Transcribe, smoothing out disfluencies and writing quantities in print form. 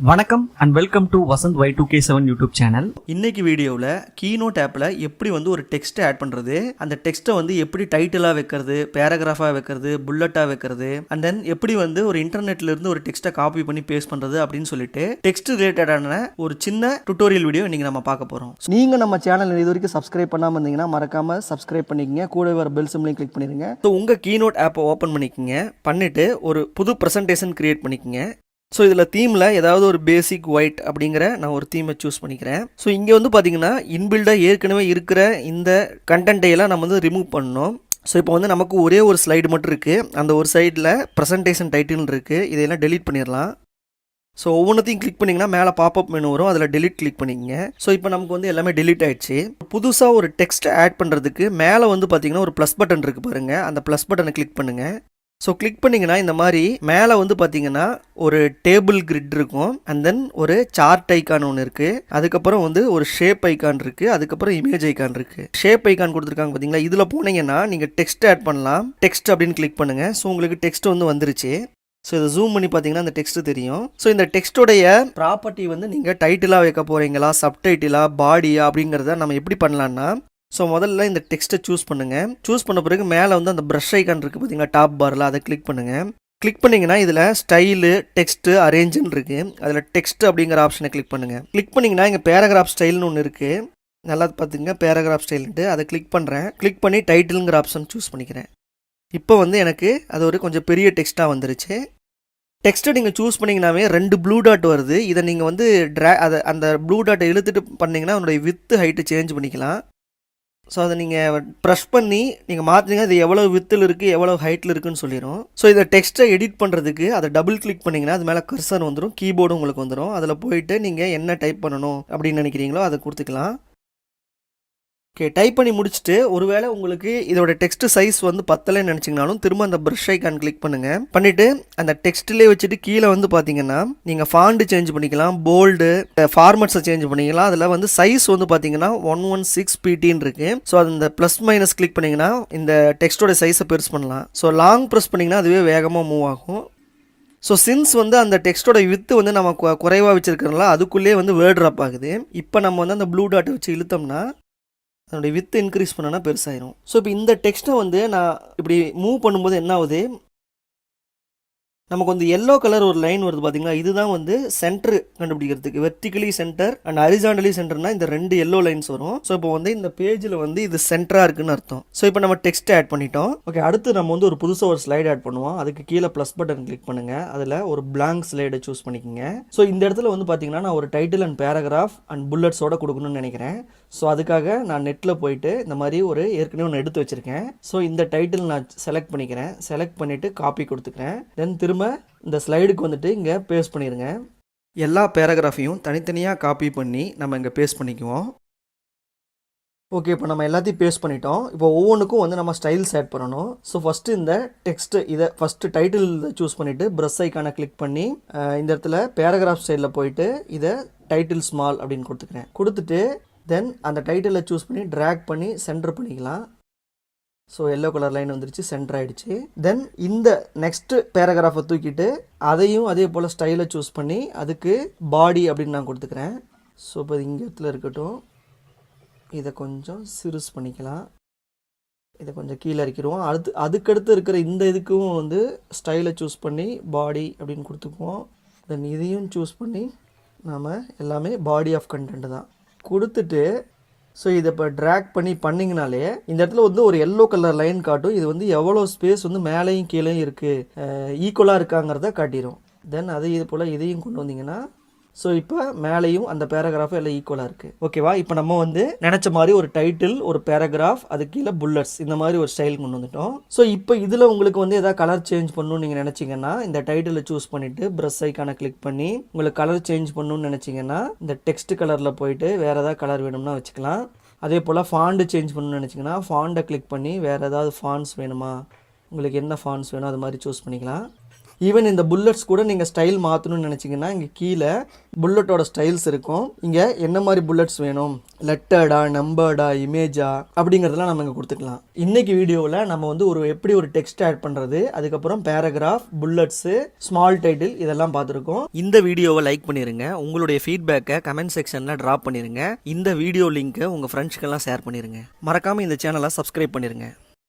வணக்கம் and welcome to Vasanth Y2K7 YouTube channel. இன்னைக்கு வீடியோவில் கீனோட் ஆப்பில் எப்படி ஒரு டெக்ஸ்ட்டை ஆட் பண்ணுறது, அந்த டெக்ஸ்ட்டை எப்படி டைட்டிலாக வைக்கிறது, பேராகிராஃபாக வைக்கிறது, புல்லட்டாக வைக்கிறது, அண்ட் தென் எப்படி ஒரு இன்டர்நெட்ல இருந்து ஒரு டெக்ஸ்ட்டை காப்பி பண்ணி பேஸ்ட் பண்ணுறது அப்படின்னு சொல்லிட்டு டெக்ஸ்ட் ரிலேட்டடான ஒரு சின்ன டுட்டோரியல் வீடியோ இன்னைக்கு நம்ம பார்க்க போகிறோம். நீங்கள் நம்ம சேனல் இது வரைக்கும் சப்ஸ்கிரைப் பண்ணாமல் இருந்தீங்கன்னா மறக்காமல் சப்ஸ்கிரைப் பண்ணிக்கங்க, கூட வர பெல் சிம்லையும் கிளிக் பண்ணிடுங்க. ஸோ உங்கள் கீனோட் ஆப்பை ஓப்பன் பண்ணிக்கங்க, பண்ணிவிட்டு ஒரு புது ப்ரெசன்டேஷன் கிரியேட் பண்ணிக்கங்க. ஸோ இதில் தீமில் ஏதாவது ஒரு பேசிக் ஒயிட் அப்படிங்கிற நான் ஒரு தீமை சூஸ் பண்ணிக்கிறேன். ஸோ இங்கே பார்த்தீங்கன்னா இன்பில்டாக ஏற்கனவே இருக்கிற இந்த கண்டென்ட்டையெல்லாம் நம்ம ரிமூவ் பண்ணணும். ஸோ இப்போ நமக்கு ஒரே ஒரு ஸ்லைடு மட்டும் இருக்குது, அந்த ஒரு சைடில் ப்ரெசன்டேஷன் டைட்டில் இருக்குது, இதையெல்லாம் டெலீட் பண்ணிடலாம். ஸோ ஒவ்வொன்றத்தையும் கிளிக் பண்ணிங்கன்னா மேலே பாப்அப் மெனு வரும், அதில் டெலிட் கிளிக் பண்ணிக்கங்க. ஸோ இப்போ நமக்கு எல்லாமே டெலிட் ஆகிடுச்சு. புதுசாக ஒரு டெக்ஸ்ட்டை ஆட் பண்ணுறதுக்கு மேலே பார்த்தீங்கன்னா ஒரு ப்ளஸ் பட்டன் இருக்குது பாருங்கள், அந்த ப்ளஸ் பட்டனை கிளிக் பண்ணுங்கள். ஸோ கிளிக் பண்ணிங்கன்னா இந்த மாதிரி மேலே பார்த்தீங்கன்னா ஒரு டேபிள் கிரிட் இருக்கும், அண்ட் தென் ஒரு சார்ட் ஐக்கான் ஒன்று இருக்குது, அதுக்கப்புறம் ஒரு ஷேப் ஐக்கான் இருக்குது, அதுக்கப்புறம் இமேஜ் ஐக்கான் இருக்குது. ஷேப் ஐக்கான் கொடுத்துருக்காங்க பார்த்தீங்களா, இதில் போனீங்கன்னா நீங்கள் டெக்ஸ்ட் ஆட் பண்ணலாம். டெக்ஸ்ட் அப்படின்னு கிளிக் பண்ணுங்கள். ஸோ உங்களுக்கு டெக்ஸ்ட் வந்துருச்சு. ஸோ இதை ஜூம் பண்ணி பார்த்தீங்கன்னா அந்த டெக்ஸ்ட் தெரியும். ஸோ இந்த டெக்ஸ்டோடைய ப்ராப்பர்ட்டி நீங்கள் டைட்டிலாக வைக்க போகிறீங்களா, சப்டைட்டிலாக, பாடியா அப்படிங்கிறத நம்ம எப்படி பண்ணலான்னா, ஸோ முதல்ல இந்த டெக்ஸ்ட்டை சூஸ் பண்ணுங்கள். சூஸ் பண்ண பிறகு மேலே அந்த ப்ரஷ் ஐக்கான் இருக்குது பார்த்தீங்களா டாப் பாரில், அதை கிளிக் பண்ணுங்கள். கிளிக் பண்ணிங்கன்னா இதில் ஸ்டைலு, டெக்ஸ்ட்டு, அரேஞ்சுன்னு இருக்குது, அதில் டெக்ஸ்ட் அப்படிங்கிற ஆப்ஷனை கிளிக் பண்ணுங்கள். கிளிக் பண்ணிங்கன்னா இங்கே பேராகிராஃப் ஸ்டைல்னு ஒன்று இருக்குது, நல்லா பார்த்துங்க பேராகிராஃப் ஸ்டைல்ன்ட்டு, அதை கிளிக் பண்ணுறேன். கிளிக் பண்ணி டைட்டிலுங்கிற ஆப்ஷன் சூஸ் பண்ணிக்கிறேன். இப்போ எனக்கு அது கொஞ்சம் பெரிய டெக்ஸ்ட்டாக வந்துருச்சு. டெக்ஸ்ட்டை நீங்கள் சூஸ் பண்ணிங்கனாவே 2 ப்ளூ டாட் வருது. இதை நீங்கள் அந்த ப்ளூ டாட்டை இழுத்துட்டு பண்ணிங்கன்னா அதனுடைய வித்து ஹைட்டு சேஞ்ச் பண்ணிக்கலாம். ஸோ அதை நீங்கள் ப்ரெஷ் பண்ணி நீங்கள் மாற்றினீங்கன்னா இது எவ்வளோ வித்தில் இருக்குது, எவ்வளோ ஹைட்டில் இருக்குதுன்னு சொல்லிடும். ஸோ இதை டெக்ஸ்ட்டை எடிட் பண்ணுறதுக்கு அதை டபுள் கிளிக் பண்ணிங்கன்னா அது மேலே கர்சர் வந்துடும், கீபோர்டு உங்களுக்கு வந்துடும். அதில் போயிட்டு நீங்கள் என்ன டைப் பண்ணணும் அப்படின்னு நினைக்கிறீங்களோ அதை கொடுத்துக்கலாம். ஓகே, டைப் பண்ணி முடிச்சுட்டு ஒருவேளை உங்களுக்கு இதோட டெக்ஸ்ட் சைஸ் பத்தலைன்னு நினச்சிங்கனாலும் திரும்ப அந்த ப்ரஷ் ஐக்கான் கிளிக் பண்ணுங்கள். பண்ணிவிட்டு அந்த டெக்ஸ்ட்லேயே வச்சுட்டு கீழே பார்த்தீங்கன்னா நீங்கள் ஃபாண்ட் சேஞ்ச் பண்ணிக்கலாம், போல்டு, ஃபார்மட்ஸை சேஞ்ச் பண்ணிக்கலாம். அதில் சைஸ் பார்த்தீங்கன்னா 116 ptன்னு இருக்குது. ஸோ அது இந்த ப்ளஸ் மைனஸ் கிளிக் பண்ணிங்கன்னா இந்த டெக்ஸ்ட்டோட சைஸை பெருசு பண்ணலாம். ஸோ லாங் ப்ரெஸ் பண்ணிங்கன்னா அதுவே வேகமாக மூவ் ஆகும். ஸோ சின்ஸ் அந்த டெக்ஸ்ட்டோட வித்து நம்ம குறைவாக வச்சுருக்கிறனால அதுக்குள்ளேயே வேர்ட் ட்ராப் ஆகுது. இப்போ நம்ம அந்த ப்ளூ டாட்டை வச்சு இழுத்தோம்னா அதனுடைய வித்து இன்க்ரீஸ் பண்ணனா பெருசாயிரும். ஸோ இப்போ இந்த டெக்ஸ்ட்டை நான் இப்படி மூவ் பண்ணும்போது என்ன ஆகுது, நமக்கு எல்லோ கலர் ஒரு லைன் வருது பார்த்தீங்களா, இதுதான் சென்டர் கண்டுபிடிக்கிறதுக்கு. வெர்டிகலி சென்டர் அண்ட் ஹரிசாண்டலி சென்டர்னா இந்த 2 எல்லோ லைன்ஸ் வரும். ஸோ இப்போ இந்த பேஜில் இது சென்டராக இருக்குன்னு அர்த்தம். ஸோ இப்போ நம்ம டெக்ஸ்ட் ஆட் பண்ணிட்டோம். ஓகே, அடுத்து நம்ம ஒரு புதுசாக ஒரு ஸ்லைட் ஆட் பண்ணுவோம். அதுக்கு கீழே ப்ளஸ் பட்டன் கிளிக் பண்ணுங்கள், அதில் ஒரு பிளாங்க் ஸ்லைடை சூஸ் பண்ணிக்கோங்க. ஸோ இந்த இடத்துல பார்த்தீங்கன்னா நான் ஒரு டைட்டில் அண்ட் பேராகிராஃப் அண்ட் புல்லட்ஸோட கொடுக்கணும்னு நினைக்கிறேன். ஸோ அதுக்காக நான் நெட்டில் போயிட்டு இந்த மாதிரி ஏற்கனவே ஒன்று எடுத்து வச்சுருக்கேன். ஸோ இந்த டைட்டில் நான் செலக்ட் பண்ணிக்கிறேன். செலக்ட் பண்ணிவிட்டு காப்பி கொடுத்துக்கிறேன். தென் திரும்ப இந்த ஸ்லைடுக்கு இங்கே பேஸ்ட் பண்ணிடுங்க. எல்லா பேராகிராஃபையும் தனித்தனியாக காப்பி பண்ணி நம்ம இங்கே பேஸ்ட் பண்ணிக்குவோம். ஓகே, இப்போ நம்ம எல்லாத்தையும் பேஸ்ட் பண்ணிட்டோம். இப்போ ஒவ்வொன்றுக்கும் நம்ம ஸ்டைல்ஸ் ஆட் பண்ணணும். ஸோ ஃபஸ்ட்டு இந்த டெக்ஸ்ட்டு இதை ஃபஸ்ட்டு டைட்டில் சூஸ் பண்ணிவிட்டு ப்ரஷ் ஐக்கானை கிளிக் பண்ணி இந்த இடத்துல பேராகிராஃப் ஸ்டைலில் போயிட்டு இதை டைட்டில் ஸ்மால் அப்படின்னு கொடுத்துக்கிறேன். கொடுத்துட்டு தென் அந்த டைட்டிலை சூஸ் பண்ணி ட்ராக் பண்ணி சென்டர் பண்ணிக்கலாம். ஸோ எல்லோ கலர் லைன் வந்துருச்சு, சென்டர் ஆகிடுச்சு. தென் இந்த நெக்ஸ்ட் பேராகிராஃபை தூக்கிட்டு அதையும் அதே போல் ஸ்டைலை சூஸ் பண்ணி அதுக்கு பாடி அப்படின்னு நான் கொடுத்துக்கிறேன். ஸோ இப்போ இங்கே இடத்துல இருக்கட்டும், இதை கொஞ்சம் சிறுஸ் பண்ணிக்கலாம், இதை கொஞ்சம் கீழே இறக்கிடுவோம். அதுக்கடுத்து இருக்கிற இந்த இதுக்கும் ஸ்டைலை சூஸ் பண்ணி பாடி அப்படின்னு கொடுத்துக்குவோம். தென் இதையும் சூஸ் பண்ணி நாம் எல்லாமே பாடி ஆஃப் கண்டென்ட் தான் கொடுத்துட்டு, ஸோ இதை இப்போ ட்ராக் பண்ணிங்கனாலே இந்த இடத்துல ஒரு எல்லோ கலர் லைன் காட்டும். இது எவ்வளோ ஸ்பேஸ் மேலேயும் கீழேயும் இருக்குது, ஈக்குவலாக இருக்காங்கிறத காட்டிடும். தென் அது இது போல் இதையும் கொண்டு வந்தீங்கன்னா ஸோ இப்போ மேலேயும் அந்த பேராகிராஃப் எல்லாம் ஈக்குவலாக இருக்குது. ஓகேவா, இப்போ நம்ம நினச்ச மாதிரி ஒரு டைட்டில், ஒரு பேராகிராஃப், அது கீழே புல்லட்ஸ், இந்த மாதிரி ஒரு ஸ்டைல் கொண்டு வந்துட்டோம். ஸோ இப்போ இதில் உங்களுக்கு எதாவது கலர் சேஞ்ச் பண்ணணும்னு நீங்கள் நினச்சிங்கன்னா இந்த டைட்டிலை சூஸ் பண்ணிவிட்டு ப்ரஷ் ஐக்கானை கிளிக் பண்ணி உங்களுக்கு கலர் சேஞ்ச் பண்ணணும்னு நினச்சிங்கன்னா இந்த டெக்ஸ்ட் கலரில் போயிட்டு வேறு ஏதாவது கலர் வேணும்னா வச்சுக்கலாம். அதே போல் ஃபாண்ட் சேஞ்ச் பண்ணணும்னு நினச்சிங்கன்னா ஃபாண்டை கிளிக் பண்ணி வேறு ஏதாவது ஃபாண்ட்ஸ் வேணுமா, உங்களுக்கு என்ன ஃபாண்ட்ஸ் வேணும் அது மாதிரி சூஸ் பண்ணிக்கலாம். ஈவன் இந்த புல்லட்ஸ் கூட நீங்கள் ஸ்டைல் மாற்றணும்னு நினச்சிங்கன்னா இங்கே கீழே புல்லட்டோட ஸ்டைல்ஸ் இருக்கும். இங்கே என்ன மாதிரி புல்லட்ஸ் வேணும், லெட்டர்டா, நம்பர்டா, இமேஜா அப்படிங்கிறதெல்லாம் நம்ம இங்கே கொடுத்துக்கலாம். இன்னைக்கு வீடியோவில் நம்ம வந்து எப்படி ஒரு டெக்ஸ்ட் ஆட் பண்ணுறது, அதுக்கப்புறம் பேராகிராஃப், புல்லட்ஸு, ஸ்மால் டைட்டில் இதெல்லாம் பார்த்துருக்கோம். இந்த வீடியோவை லைக் பண்ணிடுங்க. உங்களுடைய ஃபீட்பேக்கை கமெண்ட் செக்ஷனில் ட்ராப் பண்ணிடுங்க. இந்த வீடியோ லிங்க்கை உங்கள் ஃப்ரெண்ட்ஸ்க்கெல்லாம் ஷேர் பண்ணிடுங்க. மறக்காமல் இந்த சேனலை சப்ஸ்கிரைப் பண்ணிடுங்க.